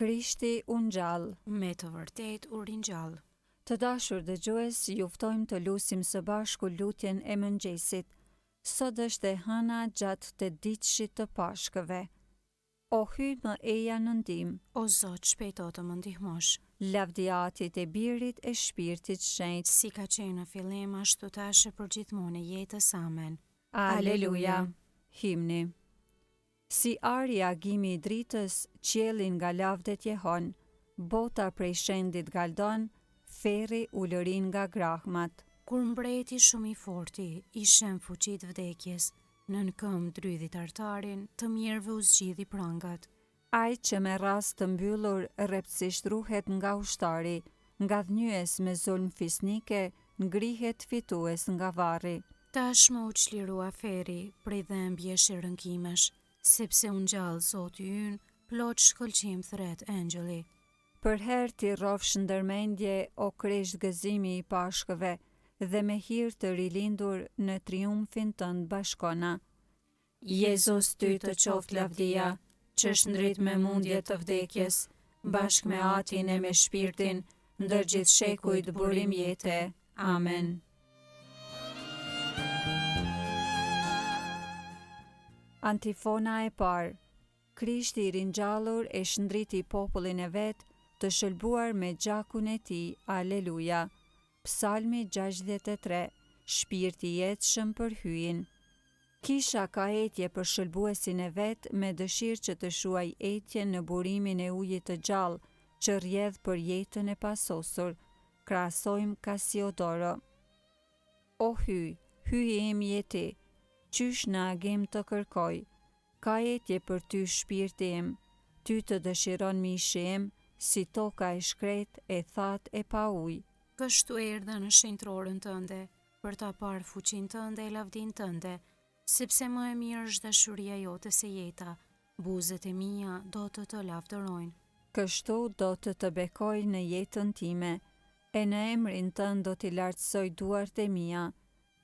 Krishti u ngjall. Me të vërtet u ringjall. Të dashur dëgjues, ju ftojmë të lutim së bashku lutjen e mëngjesit. Sot është e hëna gjatë të ditëshit të Pashkëve. O hyj më eja në ndihmë, O Zot, shpejto të më ndihmosh. lavdiatit e Birit e Shpirtit Shenjtë. Si ka qenë në fillim, ashtu tash e përgjithmonë e jetës. Amen. Aleluja. Himni. Si ari agimi i dritës, qielli nga lavdet jehon, bota prej shendit galdon, ferri ulërin nga grahmat. Kur mbreti shumë i forti, i shem fuqit vdekjes, nën këmbë drydhit artarin, të mirëve u zgjidhi prangat. Ai që me rast të mbyllur rreptësisht ruhet nga ushtari, nga dhnyes me zulm fisnike, ngrihet fitues nga varri. Tashmë u çlirua feri prej dhembjesh e rënkimesh, sepse u ngjall Zoti ynë, plot shkëlqim thret engjëlli. Për herë ti rrofsh ndërmendje o krisht gëzimi i Pashkëve, dhe me hir të rilindur në triumfin tënd bashkona. Jezus, ty të qoft lavdia, që shndrit me mundje të vdekjes, bashk me atin e me shpirtin, ndër gjithë shekujt burim jete. Amen. Antifona e parë. Krishti i ringjallur e shndriti popullin e vet, të shëlbuar me gjakun e tij. Aleluja. Psalmi 63. Shpirti i jetshëm për hyjin. Kisha ka etje për shëlbuesin e vet, me dëshirë që të shuaj etje në burimin e ujit të gjallë, që rrjedh për jetën e pasosur. Krahasojmë Kasiodoro. O hyj, hyji im jeti, qysh në agim të kërkoj. Ka etje për ty shpirti im, ty të dëshiron mishi im, si toka e shkret e that e pa ujë. Kështu erdha në shenjtrorën tënde, për ta parë fuqinë tënde e lavdinë tënde, sepse më e mirë është dashuria jote se jeta, buzët e mia do të lavdërojnë. Kështu do të bekoj në jetën time, e në emrin tënd do t'i lartësoj duart e mia,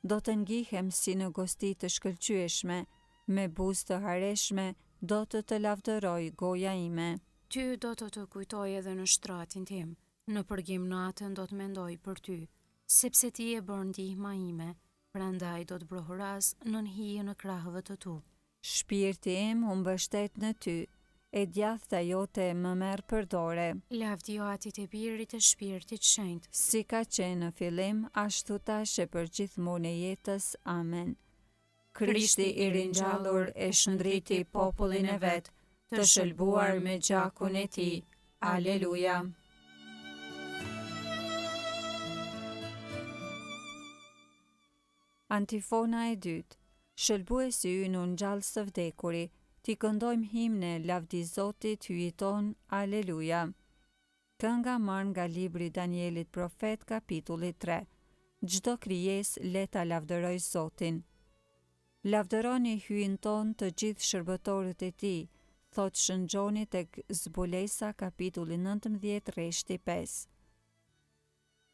do të ngihem si në gosti të shkëlqyeshme, me buzë të hareshme do të lavdëroj goja ime. Ty do të kujtoj edhe në shtratin tim, në përgjim natën do të mendoj për ty, sepse ti e bën ndihma ime, prandaj do të brohoras nën hije në krahëve të tu. Shpirti im u mbështet në ty, e djathta jote më merr përdore. Lavdio Atit e Birit e Shpirtit Shenjtë, Si ka qenë në fillim, ashtu tash e përgjithmonë e jetës. Amen. Krishti i ringjallur e shndriti popullin e vet, të shëlbuar me gjakun e tij. Aleluja. Antifona e dytë. Shëlbuesi ynë u ngjall së vdekuri, ti këndojmë himne lavdi Zotit hyjiton. Aleluja. Kënga marrë nga libri Danielit profet, kapitulli 3. Çdo krijesë le ta lavdëroj Zotin. Lavdëroni hyjin ton të gjithë shërbëtorët e tij, thot shëngjoni tek Zbulesa kapitulli 19 rreshti 5.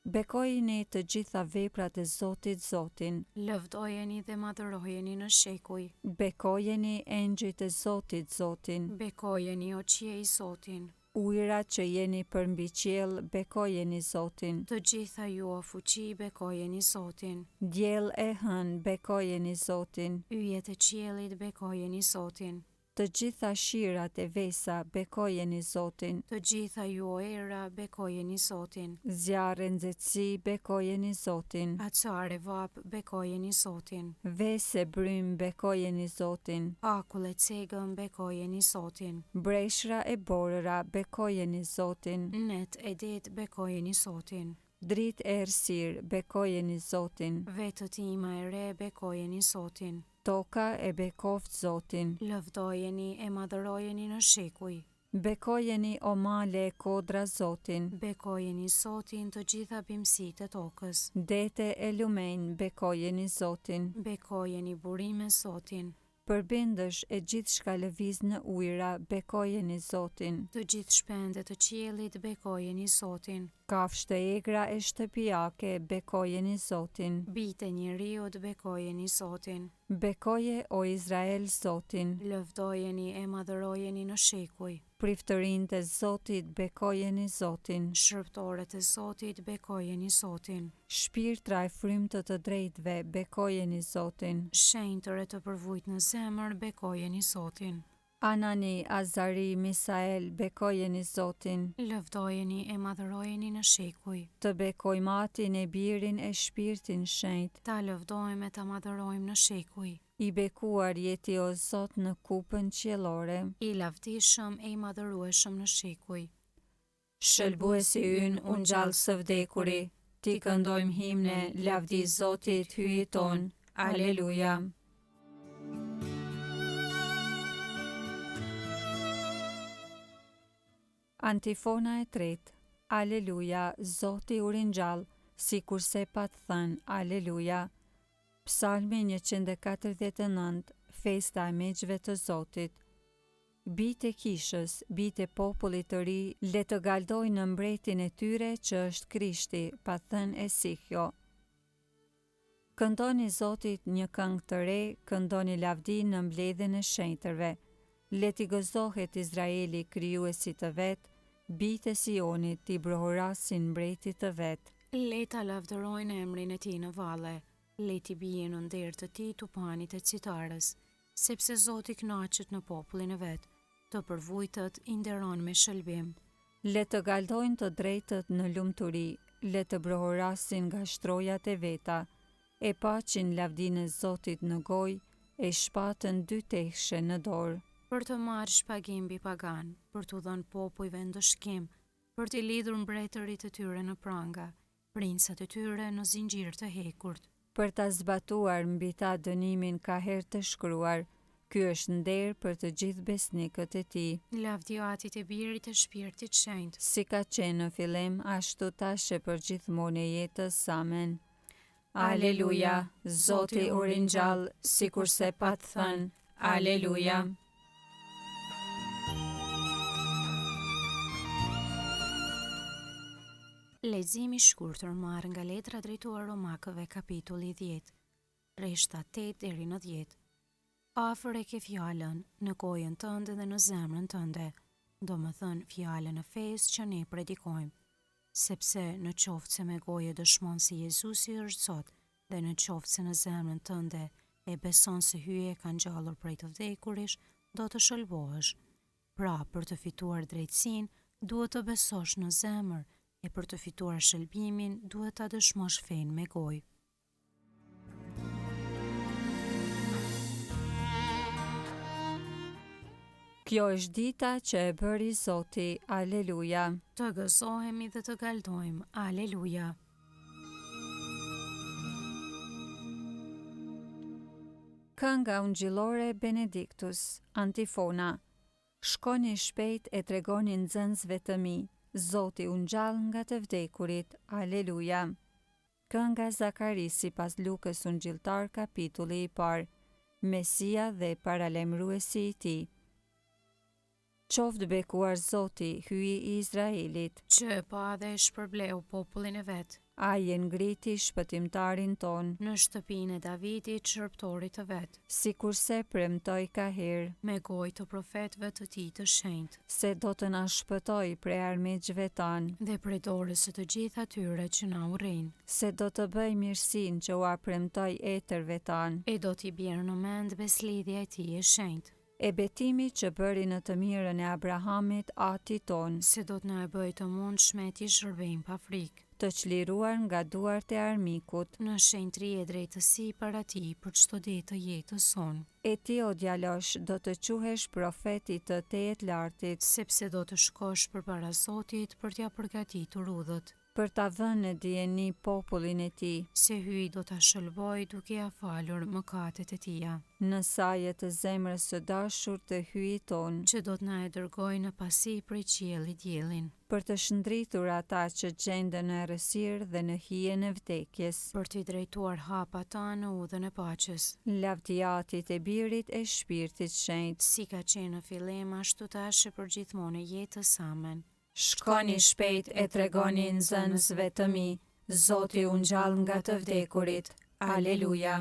Bekojeni të gjitha veprat e Zotit Zotin. lëvdojeni dhe madhërojeni në shekuj. Bekojeni engjëjt e Zotit Zotin. Bekojeni o qiej Zotin. Ujërat që jeni përmbi qiell, bekojeni Zotin. Të gjitha ju o fuqi, bekojeni Zotin. Diell e hën, bekojeni Zotin. Yjet e qiellit, bekojeni Zotin. Të gjitha shirat e vesa, bekojeni Zotin. Të gjitha ju o era, bekojeni Zotin. Zjarre nxehtësi, bekojeni Zotin. Acare vap, bekojeni Zotin. Vese brym, bekojeni Zotin. Akull e cegëm, bekojeni Zotin. Breshra e borëra, bekojeni Zotin. Net e det, bekojeni Zotin. Dritë e errësirë, bekojeni Zotin. Vetët ima e re, bekojeni Zotin. Toka e bekoft Zotin. Lëvdojeni e madhërojeni në shekuj. Bekojeni o male e kodra Zotin. Bekojeni Zotin të gjitha bimësitë e tokës. Dete e lumenj, bekojeni Zotin. Bekojeni burime Zotin. Përbindësh e gjithë shka lëviz në ujra, bekojeni Zotin. Të gjithë shpendet të qiellit, bekojeni Zotin. Kafshë të egra e shtëpiake, bekojeni Zotin. Bijtë e njeriut, bekojeni Zotin. Bekoje o Izrael Zotin. Lëvdojeni e madhërojeni në shekuj. Priftërinjtë e Zotit, bekojeni Zotin. Shërptorët e Zotit, bekojeni Zotin. Shpirtra e frymtë të drejtëve, bekojeni Zotin. Shenjtër e të përvujt në zemër, bekojeni Zotin. Anani, Azari, Misael, bekojeni Zotin. Lëvdojeni e madhërojeni në shekuj. Të bekojmë Atin e Birin e Shpirtin Shenjtë. Ta lëvdojmë e ta madhërojmë në shekuj. I bekuar jeti o Zot në kupën qiellore. I lavdishëm e i madhërueshëm në shekuj. Shëlbuesi ynë unë gjallë së vdekuri, ti këndojmë himne, lavdi Zotit hyjë ton. Aleluja. Antifona e tretë. Aleluja, Zoti u ringjall, sikurse pat thënë. Aleluja. Psalmi 149, festa e megjve të Zotit. Bijtë e kishës, bijtë e popullit të ri, le të galdojnë në mbretin e tyre që është Krishti, pa thënë Esikjo. Këndoni Zotit një këngë të re, këndoni lavdi në mbledhjen e shenjtërve. Le t'i gëzohet Izraeli krijuesi të vet, bijtë e Sionit t'i brohorasin mbretit të vet. Le ta lavdërojnë emrin e tij në valle, le t'i bien në nder të tij tupanit e citarës, sepse Zoti kënaqet në popullin e vet, të përvujtët i nderon me shëlbim. Le të galdojnë të drejtët në lumturi, le të brohorasin nga shtrojat e veta, e paqin lavdinë e Zotit në gojë, e shpatën dy tehshe në dorë. Për të marrë shpagim mbi pagan, për t'u dhënë popujve ndëshkim, për t'i lidhur mbretërit e tyre në pranga, princat e tyre në zinxhir të hekurt. Për ta zbatuar mbi ta dënimin ka herë të shkruar, ky është nder për të gjithë besnikët e tij. Lavdi Atit e Birit e Shpirtit Shenjtë. Si ka qenë në fillim, ashtu tash e për gjithmonë e jetës. Amen. Aleluja, Zoti u ringjall, sikurse pat thënë. Aleluja. Leximi i shkurtër marrë nga Letra drejtuar Romakëve kapitulli 10, rreshta 8 deri në 10. Afër e ke fjalën në gojën tënde dhe në zemrën tënde, domethënë fjalën e fesë që ne predikojmë, sepse në qoftë se me gojë dëshmon se Jezusi është Zot, dhe në qoftë se në zemrën tënde e beson se hyje ka ngjallur prej të vdekurish, do të shëlbohesh. Pra, për të fituar drejtësinë, duhet të besosh në zemër, e për të fituar shëlbimin, duhet ta dëshmosh fenë me gojë. Kjo është dita që e bëri Zoti. Aleluja. Të gëzohemi dhe të galdojmë. Aleluja. Kënga ungjillore Benediktus. Antifona. Shkoni shpejt e tregoni nxënësve të mi, Zoti u ngjall nga të vdekurit. Aleluja. Kënga Zakarisi pas Lukës ungjilltar kapitulli i parë. Mesia dhe paralajmëruesi i tij. Qoftë bekuar Zoti, hyji i Izraelit, që pa dhe shpërbleu popullin e vet. Ai e ngriti shpëtimtarin ton, Në shtëpinë e Davidit, shërptorit të vet, sikurse premtoi ka herë, me gojë të profetëve të tij të shenjtë, se do të na shpëtoi prej armiqve tanë, dhe prej dorës së të gjithë atyre që na urrin, se do të bëj mirësinë që ua premtoi etërve tanë, e do t'i bjerë në mend beslidhja e tij e shenjtë, e betimi që bëri në të mirën e Abrahamit atit ton, se do të na e bëj të mundshme t'i shërbejmë pa frikë, të çliruar nga duart e armikut, në shenjtëri e drejtësi para tij për çdo ditë të jetës sonë, e ti o djalosh do të quhesh profeti të Tejet Lartit, sepse do të shkosh përpara Zotit për t'ia përgatitur udhët, për ta vënë në dijeni popullin e tij, se hyj do ta shëlboj duke ia falur mëkatet e tija, në sajet të zemrës së dashur të hyjit ton, që do të na e dërgoj në pasi prej qiellit diellin, për të shndritur ata që gjenden në errësirë dhe në hijen e vdekjes, për t'i drejtuar hapat tanë në udhën e paqes, lavdi Atit e Birit e Shpirtit Shenjtë, si ka qenë në fillim ashtu tash e për gjithmonë e jetës. Amen. Shkoni shpejt e tregoni nxënësve të mi, Zoti u ngjall nga të vdekurit. Aleluja.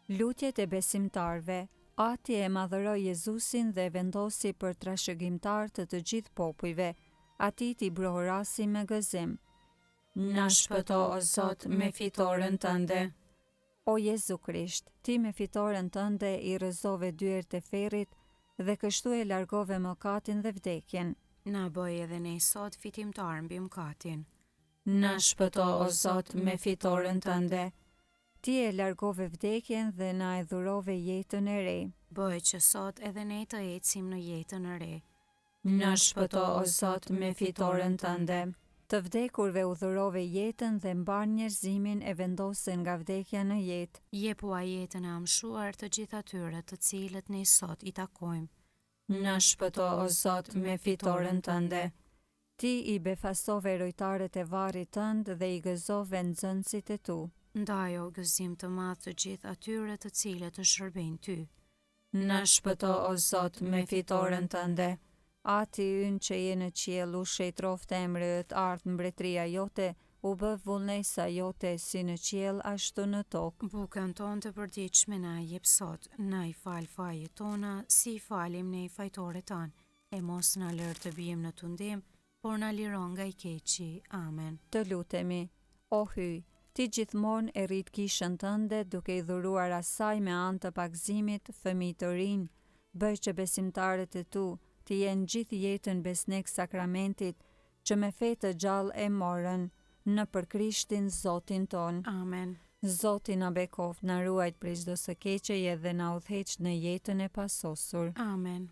Lutjet e besimtarve. Ati e madhëroi Jezusin dhe vendosi për trashëgimtar të gjithë popujve. Ati t'i brohërasi me gëzim. Na shpëto o Zot me fitoren tënde. O Jezu Krisht, ti me fitoren tënde i rrëzove dyert e ferrit dhe kështu e largove mëkatin dhe vdekjen. Na bëj edhe ne sot fitimtar mbi mëkatin. Na shpëto o Zot me fitoren tënde. Ti e largove vdekjen dhe na e dhurove jetën e re. Bëj që sot edhe ne të ecim në jetën e re. Na shpëto o Zot me fitoren tënde. Të vdekurve u dhurove jetën dhe mbar njerëzimin e vendosen nga vdekja në jetë. Jepua jetën e amshuar të gjithë atyre të cilët ne sot i takojmë. Na shpëto o Zot me fitoren tënde. Ti i befasove rojtarët e varrit tënd dhe i gëzove nxënësit e tu. Ndajo gëzim të madh të gjithë atyre të cilët të shërbejnë ty. Na shpëto o Zot me fitoren tënde. Ati ynë që je në qiell, u shejtroft emri yt, ardh mbretëria jote, u bë vullnesa jote si në qiell ashtu në tokë. Bukën tonë të përditshme na jep sot, na i fal fajet tona, si i falim ne fajtorët tanë, e mos na lër të bijmë në tundim, por na liron nga i keqi. Amen. Të lutemi. O hyj, ti gjithmonë e rrit kishën tënde duke i dhuruar asaj me anë të pagëzimit fëmijë të rinj, bëj që besimtarët e tu të jenë gjithë jetën besnik sakramentit që me fe të gjallë e morën në për Krishtin Zotin ton. Amen. Zoti na bekoft, na ruajt prej çdo së keqeje dhe na udhëheq në jetën e pasosur. Amen.